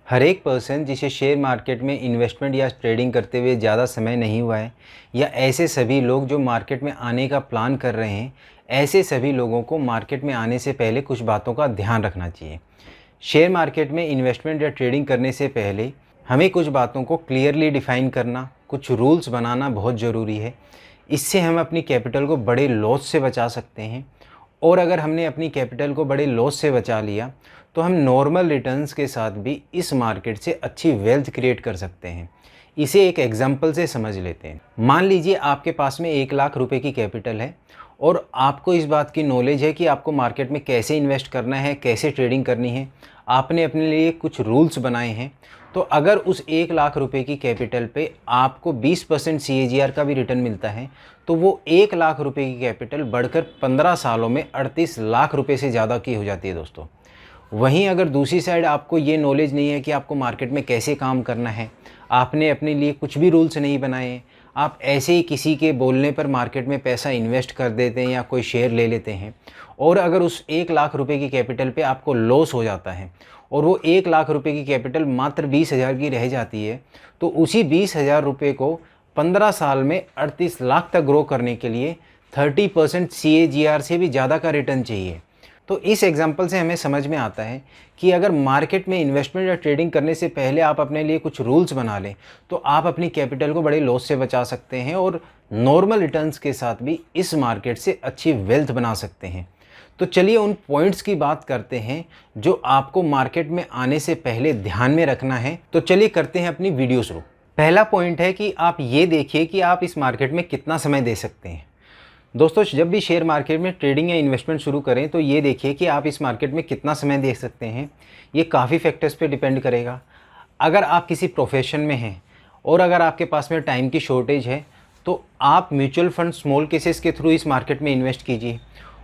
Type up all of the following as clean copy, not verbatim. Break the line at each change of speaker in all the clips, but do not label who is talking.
हर एक पर्सन जिसे share market में इन्वेस्टमेंट या ट्रेडिंग करते हुए ज़्यादा समय नहीं हुआ है, या ऐसे सभी लोग जो मार्केट में आने का प्लान कर रहे हैं, ऐसे सभी लोगों को मार्केट में आने से पहले कुछ बातों का ध्यान रखना चाहिए। शेयर मार्केट में इन्वेस्टमेंट या ट्रेडिंग करने से पहले हमें कुछ बातों को क्लियरली डिफ़ाइन करना, कुछ रूल्स बनाना बहुत ज़रूरी है। इससे हम अपनी कैपिटल को बड़े लॉस से बचा सकते हैं, और अगर हमने अपनी कैपिटल को बड़े लॉस से बचा लिया तो हम नॉर्मल रिटर्न्स के साथ भी इस मार्केट से अच्छी वेल्थ क्रिएट कर सकते हैं। इसे एक एग्जांपल से समझ लेते हैं। मान लीजिए आपके पास में 1 लाख रुपए की कैपिटल है और आपको इस बात की नॉलेज है कि आपको मार्केट में कैसे इन्वेस्ट करना है, कैसे ट्रेडिंग करनी है। आपने अपने लिए कुछ रूल्स बनाए हैं। तो अगर उस 1 लाख रुपए की कैपिटल पे आपको 20% CAGR का भी रिटर्न मिलता है, तो वो 1 लाख रुपए की कैपिटल बढ़कर 15 सालों में 38 लाख रुपए से ज़्यादा की हो जाती है दोस्तों। वहीं अगर दूसरी साइड आपको ये नॉलेज नहीं है कि आपको मार्केट में कैसे काम करना है, आपने अपने लिए कुछ भी रूल्स नहीं बनाए हैं, आप ऐसे ही किसी के बोलने पर मार्केट में पैसा इन्वेस्ट कर देते हैं या कोई शेयर ले लेते हैं, और अगर उस 1 लाख रुपए की कैपिटल पे आपको लॉस हो जाता है और वो 1 लाख रुपए की कैपिटल मात्र 20,000 की रह जाती है, तो उसी 20,000 रुपये को 15 साल में 38 लाख तक ग्रो करने के लिए 30% CAGR से भी ज़्यादा का रिटर्न चाहिए। तो इस एग्जांपल से हमें समझ में आता है कि अगर मार्केट में इन्वेस्टमेंट या ट्रेडिंग करने से पहले आप अपने लिए कुछ रूल्स बना लें, तो आप अपनी कैपिटल को बड़े लॉस से बचा सकते हैं और नॉर्मल रिटर्न्स के साथ भी इस मार्केट से अच्छी वेल्थ बना सकते हैं। तो चलिए उन पॉइंट्स की बात करते हैं जो आपको मार्केट में आने से पहले ध्यान में रखना है। तो चलिए करते हैं अपनी वीडियो शुरू। पहला पॉइंट है कि आप ये देखिए कि आप इस मार्केट में कितना समय दे सकते हैं। दोस्तों, जब भी शेयर मार्केट में ट्रेडिंग या इन्वेस्टमेंट शुरू करें तो ये देखिए कि आप इस मार्केट में कितना समय दे सकते हैं। ये काफ़ी फैक्टर्स पे डिपेंड करेगा। अगर आप किसी प्रोफेशन में हैं और अगर आपके पास में टाइम की शॉर्टेज है, तो आप म्यूचुअल फंड स्मॉल केसेस के थ्रू इस मार्केट में इन्वेस्ट कीजिए।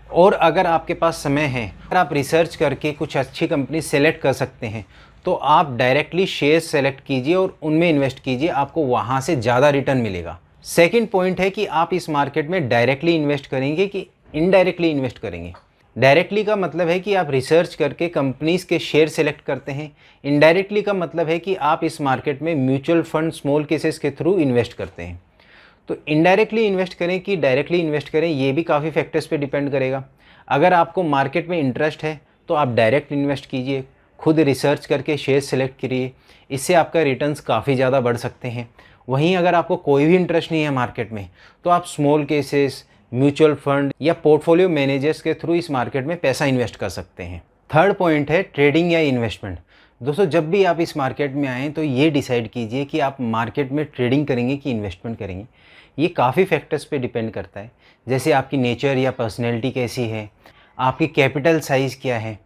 और अगर आपके पास समय है, अगर आप रिसर्च करके कुछ अच्छी कंपनी सेलेक्ट कर सकते हैं, तो आप डायरेक्टली शेयर्स सेलेक्ट कीजिए और उनमें इन्वेस्ट कीजिए, आपको वहाँ से ज़्यादा रिटर्न मिलेगा। सेकंड पॉइंट है कि आप इस मार्केट में डायरेक्टली इन्वेस्ट करेंगे कि इनडायरेक्टली इन्वेस्ट करेंगे। डायरेक्टली का मतलब है कि आप रिसर्च करके कंपनीज़ के शेयर सेलेक्ट करते हैं। इनडायरेक्टली का मतलब है कि आप इस मार्केट में म्यूचुअल फंड स्मॉल केसेस के थ्रू इन्वेस्ट करते हैं। तो इनडायरेक्टली इन्वेस्ट करें कि डायरेक्टली इन्वेस्ट करें, ये भी काफ़ी फैक्टर्स पे डिपेंड करेगा। अगर आपको मार्केट में इंटरेस्ट है तो आप डायरेक्ट इन्वेस्ट कीजिए, खुद रिसर्च करके शेयर सेलेक्ट करिए, इससे आपका रिटर्न्स काफ़ी ज़्यादा बढ़ सकते हैं। वहीं अगर आपको कोई भी इंटरेस्ट नहीं है मार्केट में, तो आप स्मॉल केसेस, म्यूचुअल फंड या पोर्टफोलियो मैनेजर्स के थ्रू इस मार्केट में पैसा इन्वेस्ट कर सकते हैं। थर्ड पॉइंट है ट्रेडिंग या इन्वेस्टमेंट। दोस्तों, जब भी आप इस मार्केट में आएँ तो ये डिसाइड कीजिए कि आप मार्केट में ट्रेडिंग करेंगे कि इन्वेस्टमेंट करेंगे। ये काफ़ी फैक्टर्स पे डिपेंड करता है, जैसे आपकी नेचर या पर्सनैलिटी कैसी है, आपकी कैपिटल साइज़ क्या है।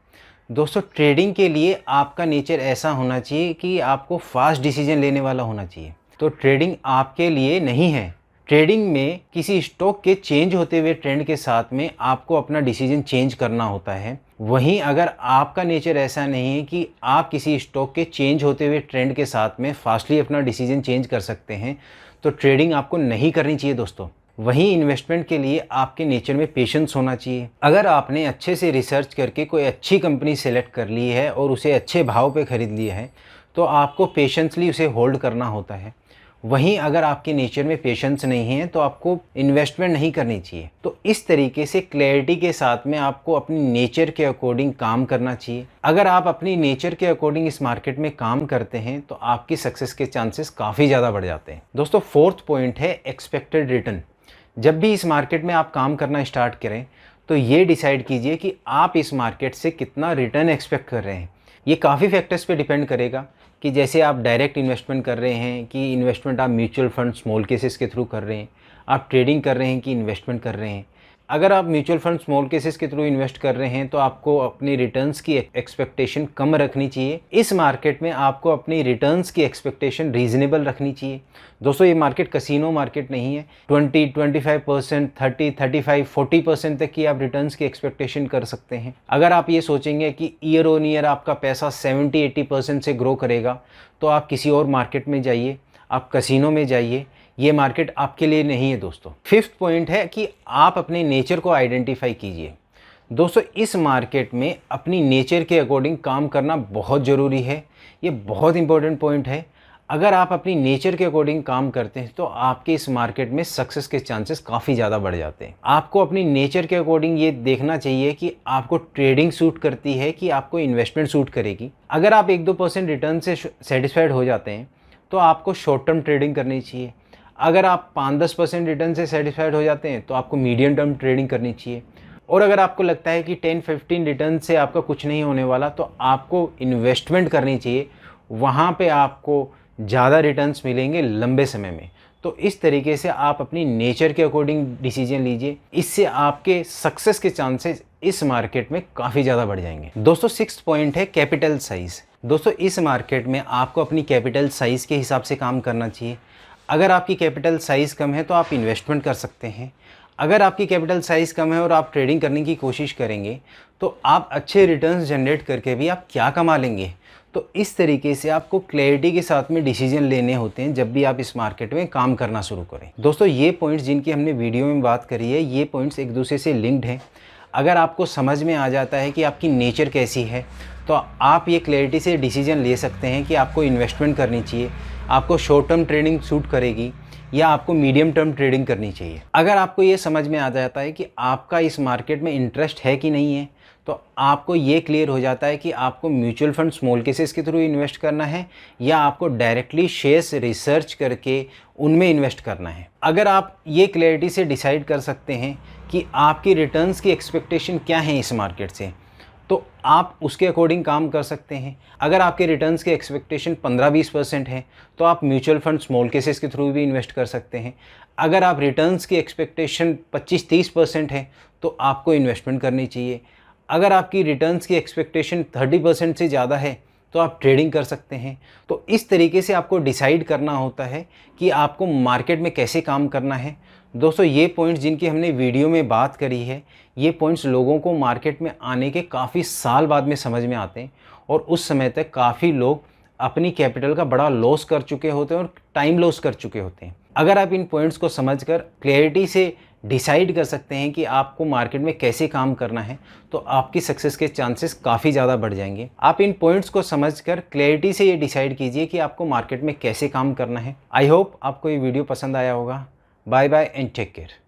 दोस्तों, ट्रेडिंग के लिए आपका नेचर ऐसा होना चाहिए कि आपको फास्ट डिसीजन लेने वाला होना चाहिए। तो ट्रेडिंग आपके लिए नहीं है। ट्रेडिंग में किसी स्टॉक के चेंज होते हुए ट्रेंड के साथ में आपको अपना डिसीजन चेंज करना होता है। वहीं अगर आपका नेचर ऐसा नहीं है कि आप किसी स्टॉक के चेंज होते हुए ट्रेंड के साथ में फास्टली अपना डिसीजन चेंज कर सकते हैं, तो ट्रेडिंग आपको नहीं करनी चाहिए दोस्तों। वहीं इन्वेस्टमेंट के लिए आपके नेचर में पेशेंस होना चाहिए। अगर आपने अच्छे से रिसर्च करके कोई अच्छी कंपनी सेलेक्ट कर ली है और उसे अच्छे भाव पे ख़रीद लिया है, तो आपको पेशेंसली उसे होल्ड करना होता है। वहीं अगर आपके नेचर में पेशेंस नहीं है तो आपको इन्वेस्टमेंट नहीं करनी चाहिए। तो इस तरीके से क्लैरिटी के साथ में आपको अपनी नेचर के अकॉर्डिंग काम करना चाहिए। अगर आप अपनी नेचर के अकॉर्डिंग इस मार्केट में काम करते हैं तो आपकी सक्सेस के चांसेस काफ़ी ज़्यादा बढ़ जाते हैं। दोस्तों, फोर्थ पॉइंट है एक्सपेक्टेड रिटर्न। जब भी इस मार्केट में आप काम करना स्टार्ट करें तो ये डिसाइड कीजिए कि आप इस मार्केट से कितना रिटर्न एक्सपेक्ट कर रहे हैं। ये काफ़ी फैक्टर्स पे डिपेंड करेगा कि जैसे आप डायरेक्ट इन्वेस्टमेंट कर रहे हैं कि इन्वेस्टमेंट आप म्यूचुअल फंड स्मॉल केसेस के थ्रू कर रहे हैं, आप ट्रेडिंग कर रहे हैं कि इन्वेस्टमेंट कर रहे हैं। अगर आप म्यूचुअल फंड स्मॉल केसेस के थ्रू इन्वेस्ट कर रहे हैं तो आपको अपनी रिटर्न्स की एक्सपेक्टेशन कम रखनी चाहिए। इस मार्केट में आपको अपनी रिटर्न्स की एक्सपेक्टेशन रीजनेबल रखनी चाहिए। दोस्तों, ये मार्केट कसिनो मार्केट नहीं है। 20, 25%, 30, 35, 40% तक की आप रिटर्न्स की एक्सपेक्टेशन कर सकते हैं। अगर आप ये सोचेंगे कि ईयर ऑन ईयर आपका पैसा 70-80% से ग्रो करेगा, तो आप किसी और मार्केट में जाइए, आप कसिनो में जाइए। ये मार्केट आपके लिए नहीं है दोस्तों। फिफ्थ पॉइंट है कि आप अपने नेचर को आइडेंटिफाई कीजिए। दोस्तों इस मार्केट में अपनी नेचर के अकॉर्डिंग काम करना बहुत ज़रूरी है। ये बहुत इंपॉर्टेंट पॉइंट है। अगर आप अपनी नेचर के अकॉर्डिंग काम करते हैं तो आपके इस मार्केट में सक्सेस के चांसेस काफ़ी ज़्यादा बढ़ जाते हैं। आपको अपनी नेचर के अकॉर्डिंग ये देखना चाहिए कि आपको ट्रेडिंग सूट करती है कि आपको इन्वेस्टमेंट सूट करेगी। अगर आप 1-2% रिटर्न से सेटिस्फाइड हो जाते हैं तो आपको शॉर्ट टर्म ट्रेडिंग करनी चाहिए। अगर आप 5-10% रिटर्न से सेटिस्फाइड हो जाते हैं तो आपको मीडियम टर्म ट्रेडिंग करनी चाहिए। और अगर आपको लगता है कि 10-15 रिटर्न से आपका कुछ नहीं होने वाला तो आपको इन्वेस्टमेंट करनी चाहिए। वहाँ पे आपको ज़्यादा रिटर्न्स मिलेंगे लंबे समय में। तो इस तरीके से आप अपनी नेचर के अकॉर्डिंग डिसीजन लीजिए। इससे आपके सक्सेस के चांसेस इस मार्केट में काफ़ी ज़्यादा बढ़ जाएंगे। दोस्तों 6th पॉइंट है कैपिटल साइज़। दोस्तों इस मार्केट में आपको अपनी कैपिटल साइज़ के हिसाब से काम करना चाहिए। अगर आपकी कैपिटल साइज़ कम है तो आप इन्वेस्टमेंट कर सकते हैं। अगर आपकी कैपिटल साइज़ कम है और आप ट्रेडिंग करने की कोशिश करेंगे तो आप अच्छे रिटर्न्स जनरेट करके भी आप क्या कमा लेंगे। तो इस तरीके से आपको क्लैरिटी के साथ में डिसीजन लेने होते हैं जब भी आप इस मार्केट में काम करना शुरू करें। दोस्तों ये पॉइंट्स जिनकी हमने वीडियो में बात करी है, ये पॉइंट्स एक दूसरे से लिंक्ड हैं। अगर आपको समझ में आ जाता है कि आपकी नेचर कैसी है तो आप ये क्लैरिटी से डिसीजन ले सकते हैं कि आपको इन्वेस्टमेंट करनी चाहिए, आपको शॉर्ट टर्म ट्रेडिंग सूट करेगी या आपको मीडियम टर्म ट्रेडिंग करनी चाहिए। अगर आपको ये समझ में आ जाता है कि आपका इस मार्केट में इंटरेस्ट है कि नहीं है तो आपको ये क्लियर हो जाता है कि आपको म्यूचुअल फंड स्मॉल केसेस के थ्रू इन्वेस्ट करना है या आपको डायरेक्टली शेयर्स रिसर्च करके उनमें इन्वेस्ट करना है। अगर आप ये क्लैरिटी से डिसाइड कर सकते हैं कि आपकी रिटर्न्स की एक्सपेक्टेशन क्या है इस मार्केट से तो आप उसके अकॉर्डिंग काम कर सकते हैं। अगर आपके रिटर्न्स की एक्सपेक्टेशन 15-20% है तो आप म्यूचुअल फंड स्मॉल केसेस के थ्रू भी इन्वेस्ट कर सकते हैं। अगर आप रिटर्न्स की एक्सपेक्टेशन 25-30% है तो आपको इन्वेस्टमेंट करनी चाहिए। अगर आपकी रिटर्न्स की एक्सपेक्टेशन 30% से ज़्यादा है तो आप ट्रेडिंग कर सकते हैं। तो इस तरीके से आपको डिसाइड करना होता है कि आपको मार्केट में कैसे काम करना है। दोस्तों ये पॉइंट्स जिनकी हमने वीडियो में बात करी है, ये पॉइंट्स लोगों को मार्केट में आने के काफ़ी साल बाद में समझ में आते हैं और उस समय तक काफ़ी लोग अपनी कैपिटल का बड़ा लॉस कर चुके होते हैं और टाइम लॉस कर चुके होते हैं। अगर आप इन पॉइंट्स को समझकर क्लैरिटी से डिसाइड कर सकते हैं कि आपको मार्केट में कैसे काम करना है तो आपकी सक्सेस के चांसेस काफ़ी ज़्यादा बढ़ जाएंगे। आप इन पॉइंट्स को समझकर क्लैरिटी से ये डिसाइड कीजिए कि आपको मार्केट में कैसे काम करना है। आई होप आपको ये वीडियो पसंद आया होगा। Bye bye and take care.